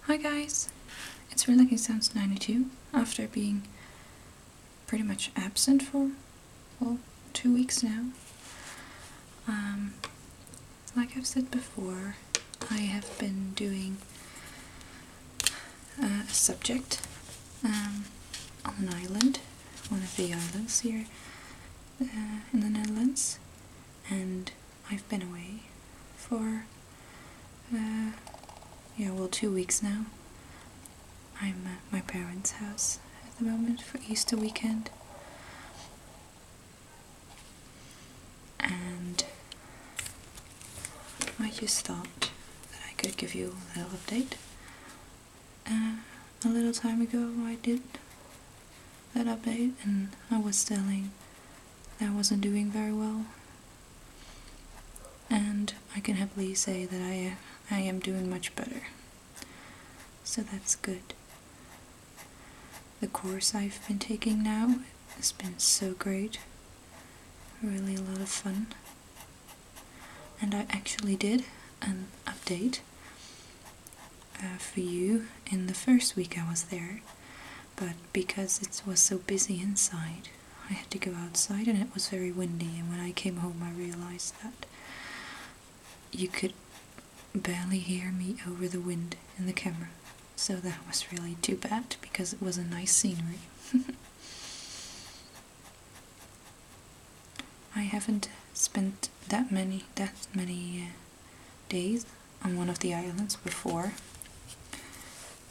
Hi guys, it's Relaxing Sounds 92 after being pretty much absent for, well, 2 weeks now. Like I've said before, I have been doing a subject on an island, one of the islands here in the Netherlands, and I've been away for 2 weeks now. I'm at my parents' house at the moment for Easter weekend, and I just thought that I could give you a little update. A little time ago I did that update and I was telling that I wasn't doing very well, and I can happily say that I am doing much better, so that's good. The course I've been taking now has been so great, really a lot of fun, and I actually did an update for you in the first week I was there, but because it was so busy inside I had to go outside and it was very windy, and when I came home I realized that you could barely hear me over the wind in the camera. So that was really too bad, because it was a nice scenery. I haven't spent that many days on one of the islands before,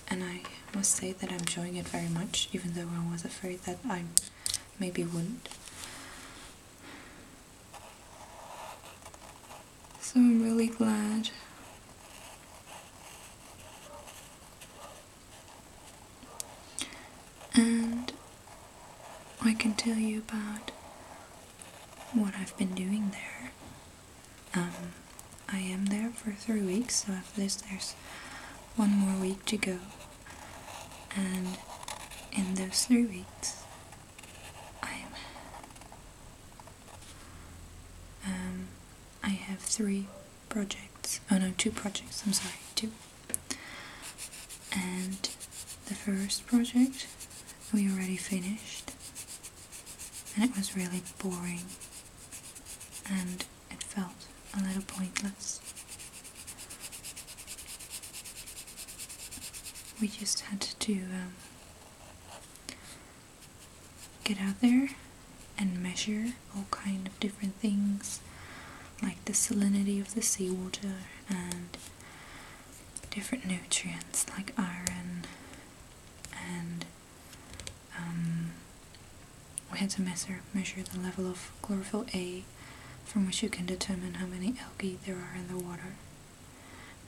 and I must say that I'm enjoying it very much, even though I was afraid that I maybe wouldn't. So I'm really glad. And I can tell you about what I've been doing there. I am there for 3 weeks, so after this there's 1 more week to go. And in those 3 weeks, I have 3 projects. Oh no, 2 projects, I'm sorry, 2. And the first project we already finished, and it was really boring and it felt a little pointless. We just had to get out there and measure all kind of different things, like the salinity of the seawater and different nutrients like iron, and we had to measure the level of chlorophyll A, from which you can determine how many algae there are in the water.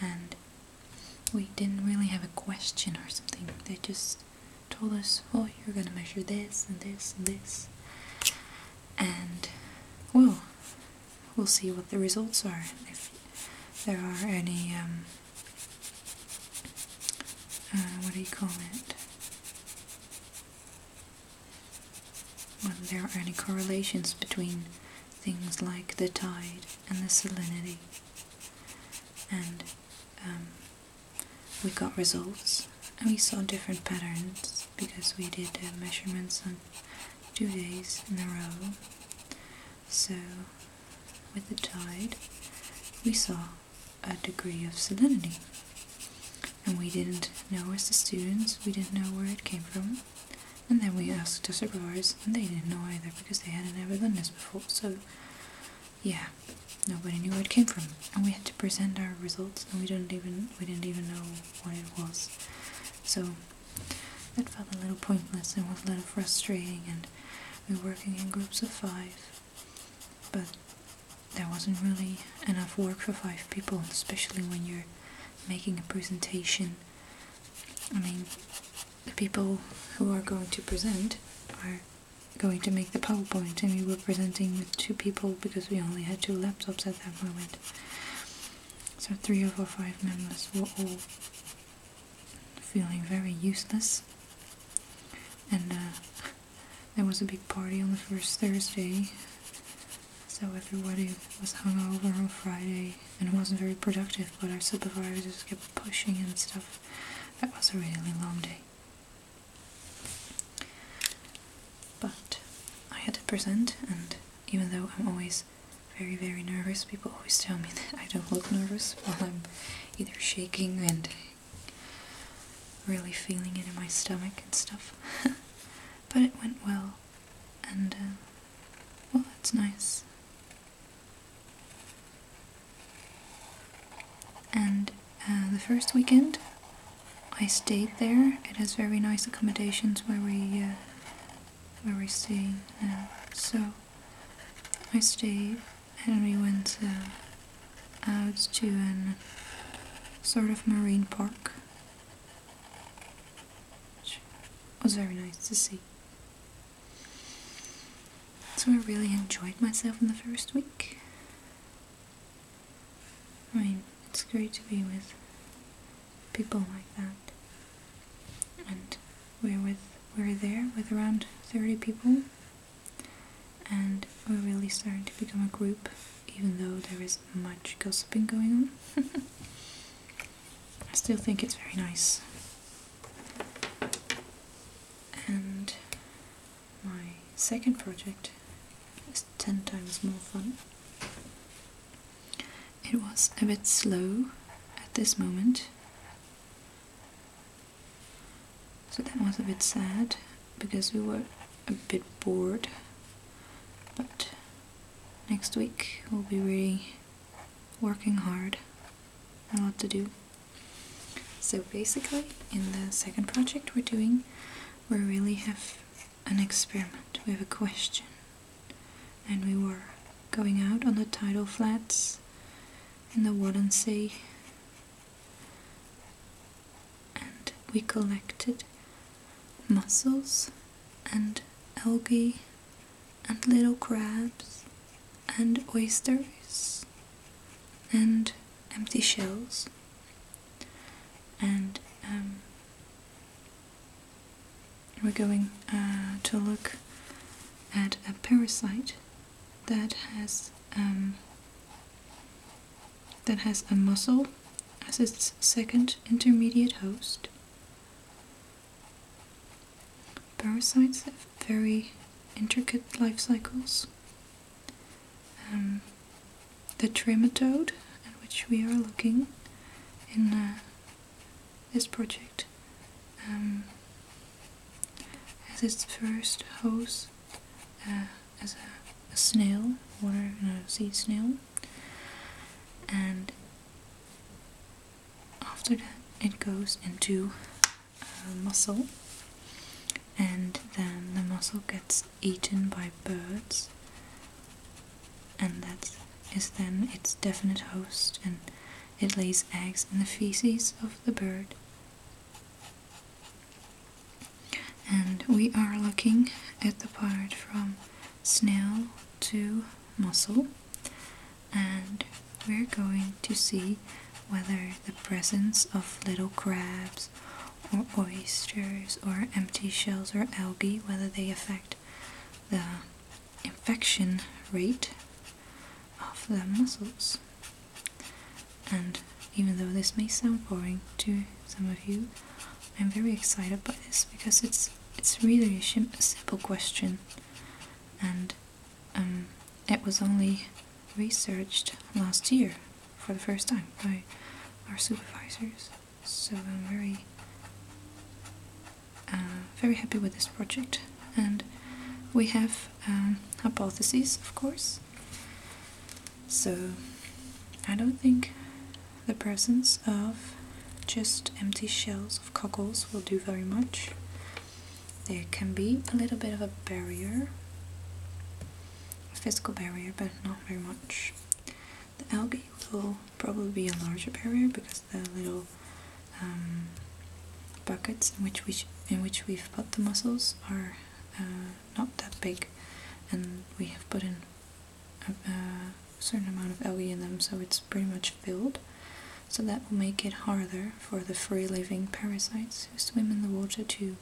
And we didn't really have a question or something, they just told us, oh, you're gonna measure this and this and this, and well, we'll see what the results are, if there are any what do you call it, whether there are any correlations between things like the tide and the salinity. And we got results, and we saw different patterns because we did measurements on 2 days in a row. So with the tide we saw a degree of salinity, and we didn't know, as the students, we didn't know where it came from. And then we asked the supervisors, and they didn't know either, because they hadn't ever done this before. So yeah, nobody knew where it came from, and we had to present our results, and we didn't even know what it was. So that felt a little pointless and was a little frustrating, and we were working in groups of 5, but there wasn't really enough work for 5 people, especially when you're making a presentation. I mean, the people who are going to present are going to make the PowerPoint, and we were presenting with 2 people because we only had 2 laptops at that moment. So 3 of our 5 members were all feeling very useless. And there was a big party on the first Thursday, so everybody was hungover on Friday, and it wasn't very productive, but our supervisors kept pushing and stuff. that was a really long day. But I had to present, and even though I'm always very, very nervous, people always tell me that I don't look nervous while I'm either shaking and really feeling it in my stomach and stuff. But it went well, and well, that's nice. And the first weekend I stayed there. It has very nice accommodations where we're staying now. So I stayed, and we went out to a sort of marine park, which was very nice to see. So I really enjoyed myself in the first week. I mean, it's great to be with people like that. And we're there with around 30 people, and we're really starting to become a group, even though there is much gossiping going on. I still think it's very nice. And my second project is 10 times more fun. It was a bit slow at this moment, so that was a bit sad because we were a bit bored. But next week we'll be really working hard, a lot to do. So basically, in the second project we're doing, we really have an experiment. We have a question, and we were going out on the tidal flats in the Waddensee, and we collected mussels and algae and little crabs and oysters and empty shells, and we're going to look at a parasite that has a mussel as its second intermediate host. Parasites have very intricate life cycles. The trematode, at which we are looking in this project, has its first host as a snail, sea snail, and after that it goes into a mussel, and then the mussel gets eaten by birds, and that is then its definite host, and it lays eggs in the feces of the bird. And we are looking at the part from snail to mussel, and we're going to see whether the presence of little crabs or oysters or empty shells or algae, whether they affect the infection rate of the mussels. And even though this may sound boring to some of you, I'm very excited by this because it's really a simple question, and it was only researched last year for the first time by our supervisors. So I'm very happy with this project, and we have hypotheses, of course. So I don't think the presence of just empty shells of cockles will do very much. There can be a little bit of a barrier, a physical barrier, but not very much. The algae will probably be a larger barrier because the little buckets in which we've put the mussels are not that big, and we have put in a certain amount of algae in them, so it's pretty much filled. So that will make it harder for the free-living parasites who swim in the water to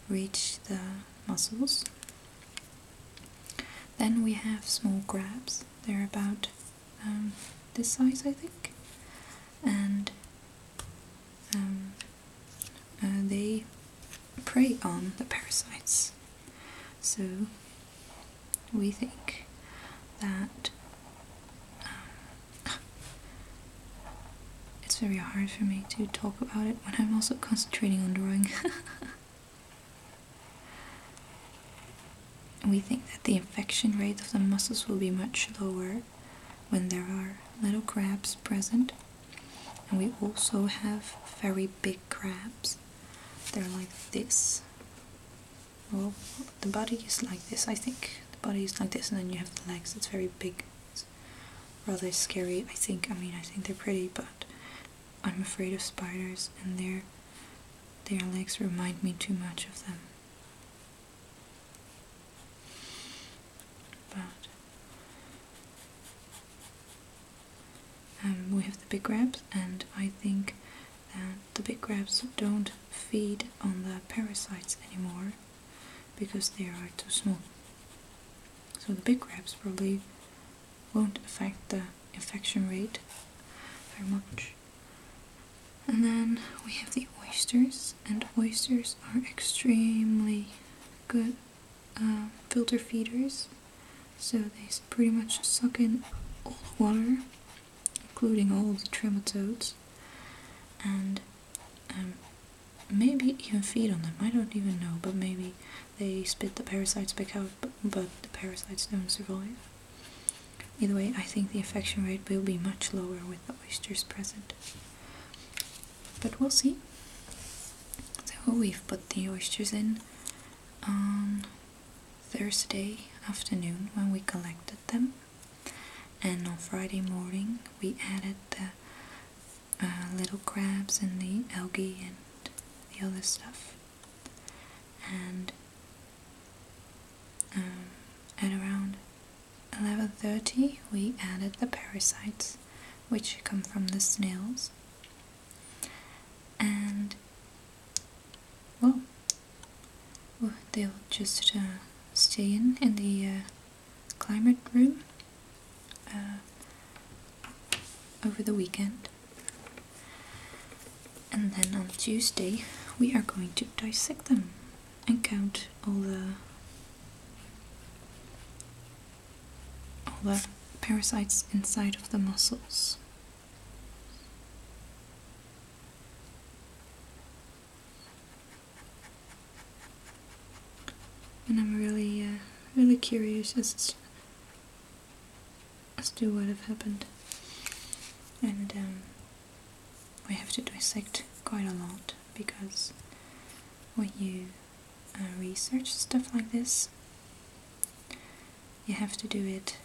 reach the mussels. Then we have small crabs. They're about this size, I think, and prey on the parasites. So we think that it's very hard for me to talk about it when I'm also concentrating on drawing. We think that the infection rate of the mussels will be much lower when there are little crabs present. And we also have very big crabs. They're like this. Well, the body is like this, I think. The body is like this, and then you have the legs. It's very big. It's rather scary, I think. I mean, I think they're pretty, but I'm afraid of spiders, and their legs remind me too much of them. But we have the big crabs, and I think that the big crabs don't feed on the parasites anymore because they are too small. So the big crabs probably won't affect the infection rate very much. And then we have the oysters, and oysters are extremely good filter feeders. So they pretty much suck in all the water, including all the trematodes, and maybe even feed on them. I don't even know, but maybe they spit the parasites back out, but the parasites don't survive. Either way, I think the infection rate will be much lower with the oysters present. But we'll see. So we've put the oysters in on Thursday afternoon when we collected them, and on Friday morning we added the little crabs and the algae and the other stuff, and at around 11:30 we added the parasites, which come from the snails. And well, they'll just stay in the climate room over the weekend, and then on Tuesday we are going to dissect them and count all the parasites inside of the mussels. And I'm really curious as to what have happened. And we have to dissect quite a lot, because when you research stuff like this, you have to do it.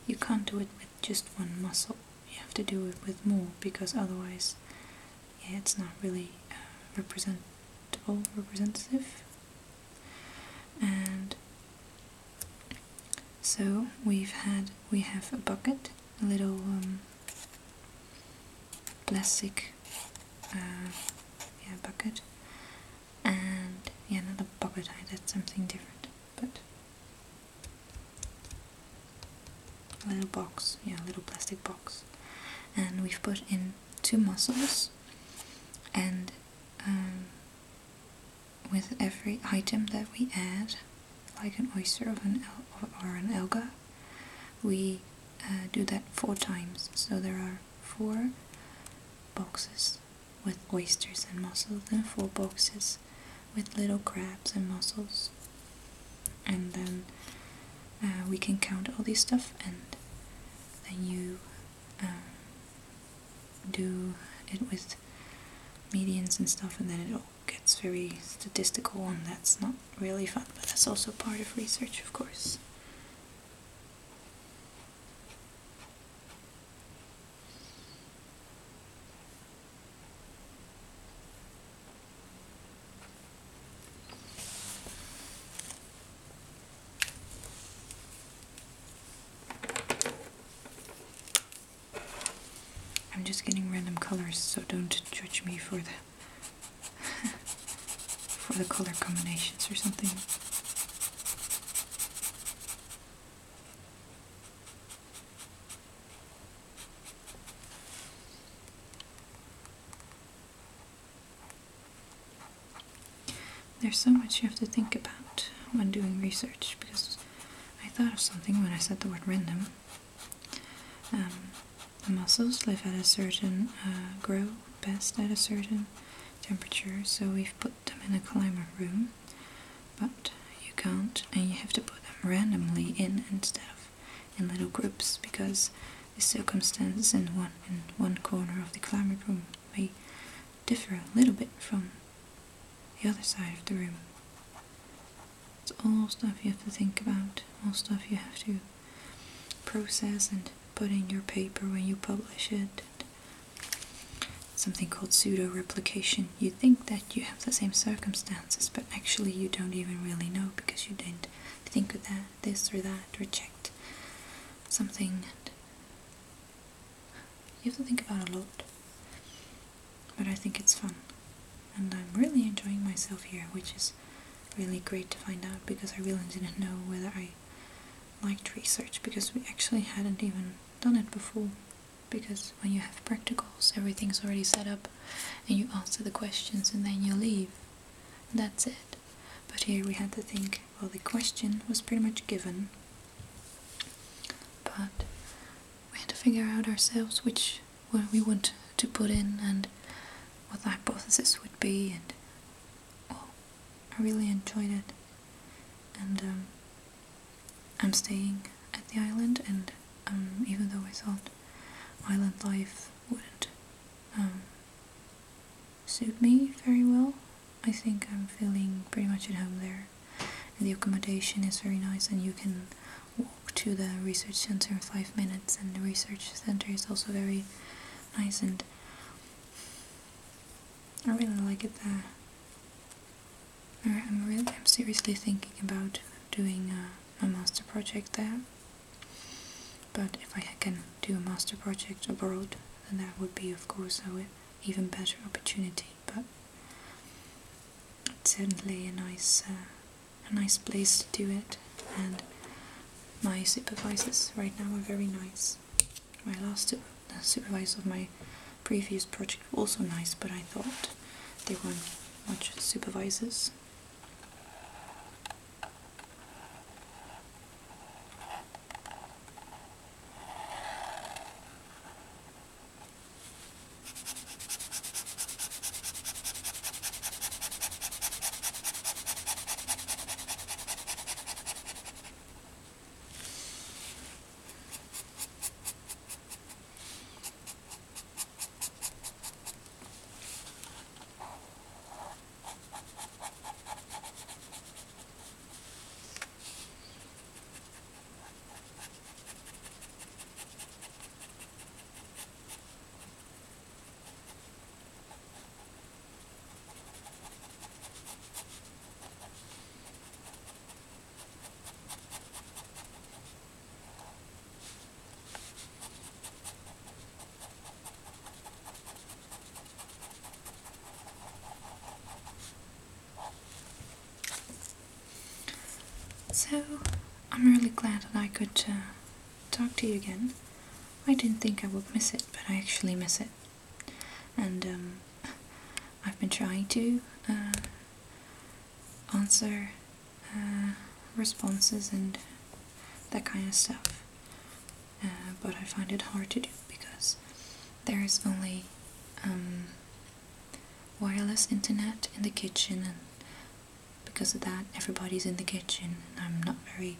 You can't do it with just one mussel. You have to do it with more, because otherwise, yeah, it's not really representative. And so we have a bucket, a little plastic bucket, and not a bucket, I did something different, but a little box, a little plastic box, and we've put in 2 mussels, and with every item that we add, like an oyster or an alga, we do that 4 times. So there are 4 boxes with oysters and mussels, and 4 boxes with little crabs and mussels, and then we can count all this stuff, and then you do it with medians and stuff, and then it all gets very statistical, and that's not really fun, but that's also part of research, of course. I'm just getting random colors, so don't judge me for the for the color combinations or something. there's so much you have to think about when doing research, because I thought of something when I said the word random. The mussels live at a certain, grow best at a certain temperature, so we've put them in a climate room, but you can't, and you have to put them randomly in instead of in little groups, because the circumstances in one corner of the climate room may differ a little bit from the other side of the room. It's all stuff you have to think about, all stuff you have to process and put in your paper when you publish it. Something called pseudo-replication. You think that you have the same circumstances, but actually you don't even really know, because you didn't think of that, this or that, or checked something. And you have to think about a lot. But I think it's fun. And I'm really enjoying myself here, which is really great to find out, because I really didn't know whether I liked research, because we actually hadn't even done it before. Because when you have practicals, everything's already set up, and you answer the questions and then you leave. And that's it. But here we had to think, well, the question was pretty much given, but we had to figure out ourselves which one we want to put in and what the hypothesis would be, and well, I really enjoyed it. And I'm staying at the island, and even though I thought island life wouldn't suit me very well, I think I'm feeling pretty much at home there. And the accommodation is very nice, and you can walk to the research center in 5 minutes, and the research center is also very nice, and I really like it there. I'm seriously thinking about doing a master project there. But if I can do a master project abroad, then that would be, of course, an even better opportunity. But it's certainly a nice place to do it, and my supervisors right now are very nice. My last supervisor of my previous project was also nice, but I thought they weren't much supervisors. So, I'm really glad that I could talk to you again. I didn't think I would miss it, but I actually miss it. And I've been trying to answer responses and that kind of stuff. But I find it hard to do, because there is only wireless internet in the kitchen, and because of that everybody's in the kitchen, and I'm not very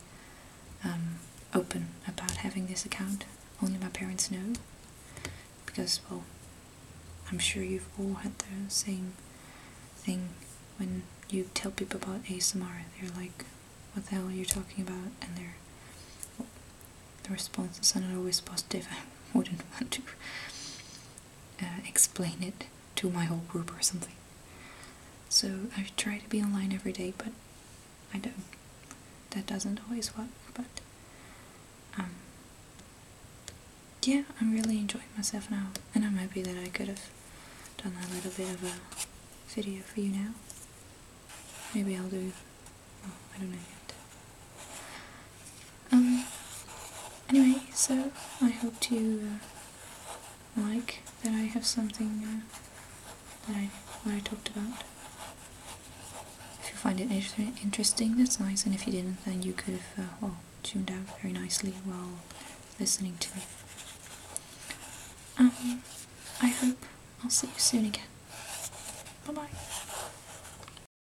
open about having this account. Only my parents know, because, well, I'm sure you've all had the same thing when you tell people about ASMR. They're like, what the hell are you talking about? And the responses are not always positive. I wouldn't want to explain it to my whole group or something. So I try to be online every day, but I don't. That doesn't always work, but yeah, I'm really enjoying myself now, and I'm happy that I could have done a little bit of a video for you now. Maybe I'll do, oh, I don't know yet. Anyway, so I hope you like that I have something that I talked about. If you find it interesting, that's nice, and if you didn't, then you could have, well, tuned out very nicely while listening to me. I hope I'll see you soon again. Bye bye.